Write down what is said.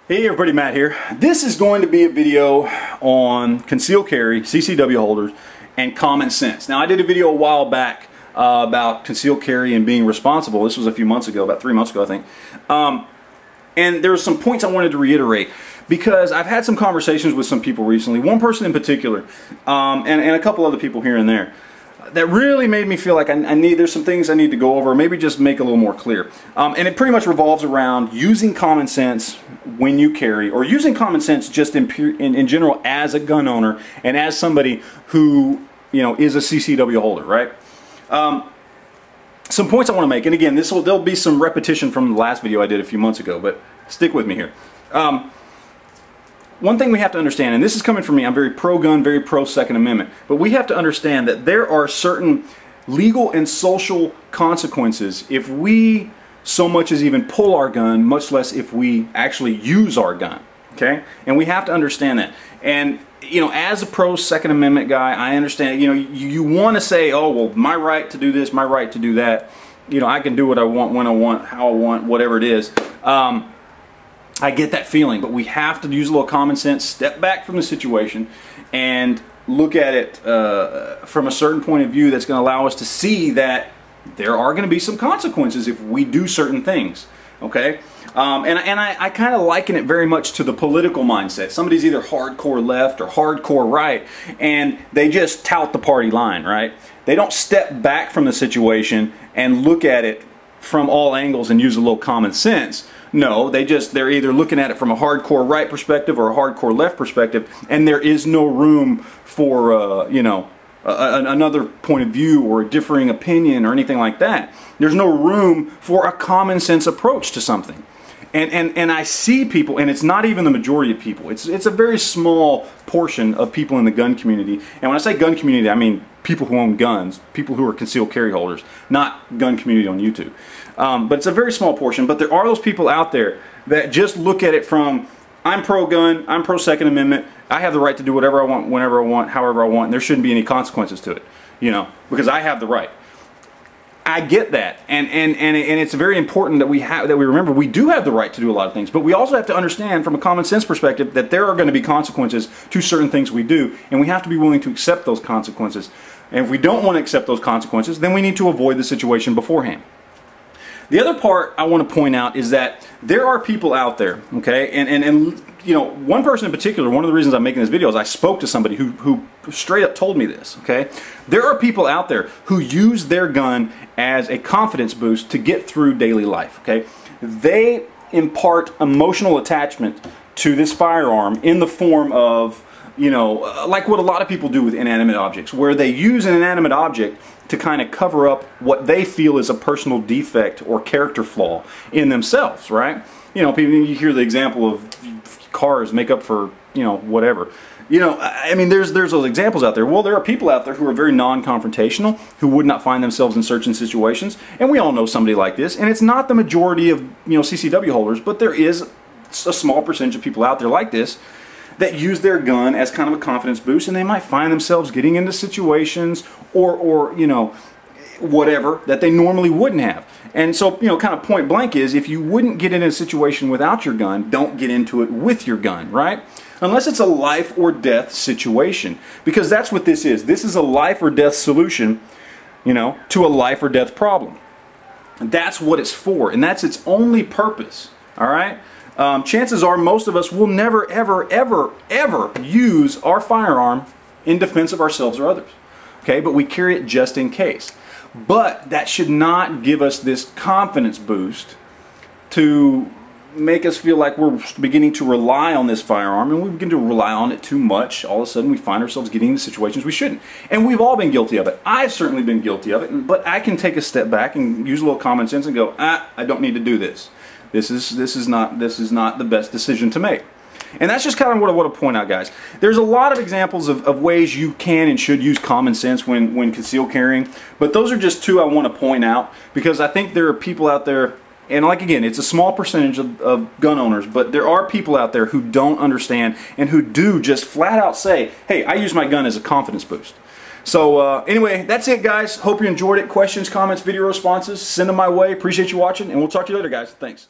Hey everybody, Matt here. This is going to be a video on concealed carry, CCW holders, and common sense. Now I did a video a while back about concealed carry and being responsible. This was a few months ago, about 3 months ago I think. And there were some points I wanted to reiterate because I've had some conversations with some people recently, one person in particular, and a couple other people here and there, that really made me feel like there's some things I need to go over, maybe just make a little more clear. And it pretty much revolves around using common sense when you carry, or using common sense just in general as a gun owner and as somebody who, you know, is a CCW holder, right? Some points I want to make, and again, there'll be some repetition from the last video I did a few months ago, but stick with me here. One thing we have to understand, and this is coming from me, I'm very pro-gun, very pro-Second Amendment, but we have to understand that there are certain legal and social consequences if we so much as even pull our gun, much less if we actually use our gun, okay? And we have to understand that. And, you know, as a pro-Second Amendment guy, I understand, you know, you want to say, oh, well, my right to do this, my right to do that, you know, I can do what I want, when I want, how I want, whatever it is. I get that feeling, but we have to use a little common sense, step back from the situation, and look at it from a certain point of view that's going to allow us to see that there are going to be some consequences if we do certain things, okay? And I kind of liken it very much to the political mindset. Somebody's either hardcore left or hardcore right, and they just tout the party line, right? They don't step back from the situation and look at it from all angles and use a little common sense. No, they're either looking at it from a hardcore right perspective or a hardcore left perspective, and there is no room for you know, another point of view or a differing opinion or anything like that. There's no room for a common sense approach to something. And I see people, and it's not even the majority of people. It's a very small portion of people in the gun community. And when I say gun community, I mean people who own guns, people who are concealed carry holders, not gun community on YouTube. But it's a very small portion. But there are those people out there that just look at it from, I'm pro-gun, I'm pro-Second Amendment, I have the right to do whatever I want, whenever I want, however I want, and there shouldn't be any consequences to it, you know, because I have the right. I get that, and it's very important that we remember we do have the right to do a lot of things, but we also have to understand from a common sense perspective that there are going to be consequences to certain things we do, and we have to be willing to accept those consequences. And if we don't want to accept those consequences, then we need to avoid the situation beforehand. The other part I want to point out is that there are people out there, okay, and you know, one person in particular, one of the reasons I'm making this video is I spoke to somebody who straight up told me this, okay? There are people out there who use their gun as a confidence boost to get through daily life, okay? They impart emotional attachment to this firearm in the form of, you know, like what a lot of people do with inanimate objects, where they use an inanimate object to kind of cover up what they feel is a personal defect or character flaw in themselves, right? You know, people, you hear the example of cars make up for, you know, whatever. You know, I mean, there's those examples out there. Well, there are people out there who are very non-confrontational, who would not find themselves in certain situations, and we all know somebody like this, and it's not the majority of, you know, CCW holders, but there is a small percentage of people out there like this that use their gun as kind of a confidence boost, and they might find themselves getting into situations or you know, whatever that they normally wouldn't have. And so, you know, kind of point blank is, if you wouldn't get in a situation without your gun, don't get into it with your gun, right? Unless it's a life or death situation, because that's what this is. This is a life or death solution, you know, to a life or death problem. And that's what it's for, and that's its only purpose, all right? Chances are most of us will never, ever, ever, ever use our firearm in defense of ourselves or others. Okay, but we carry it just in case. But that should not give us this confidence boost to make us feel like we're beginning to rely on this firearm, and we begin to rely on it too much. All of a sudden we find ourselves getting into situations we shouldn't. And we've all been guilty of it. I've certainly been guilty of it, but I can take a step back and use a little common sense and go, I don't need to do this. This is not the best decision to make. And that's just kind of what I want to point out, guys. There's a lot of examples of ways you can and should use common sense when concealed carrying, but those are just two I want to point out, because I think there are people out there, and like again, it's a small percentage of gun owners, but there are people out there who don't understand and who do just flat out say, hey, I use my gun as a confidence boost. So anyway, that's it, guys. Hope you enjoyed it. Questions, comments, video responses, send them my way. Appreciate you watching, and we'll talk to you later, guys. Thanks.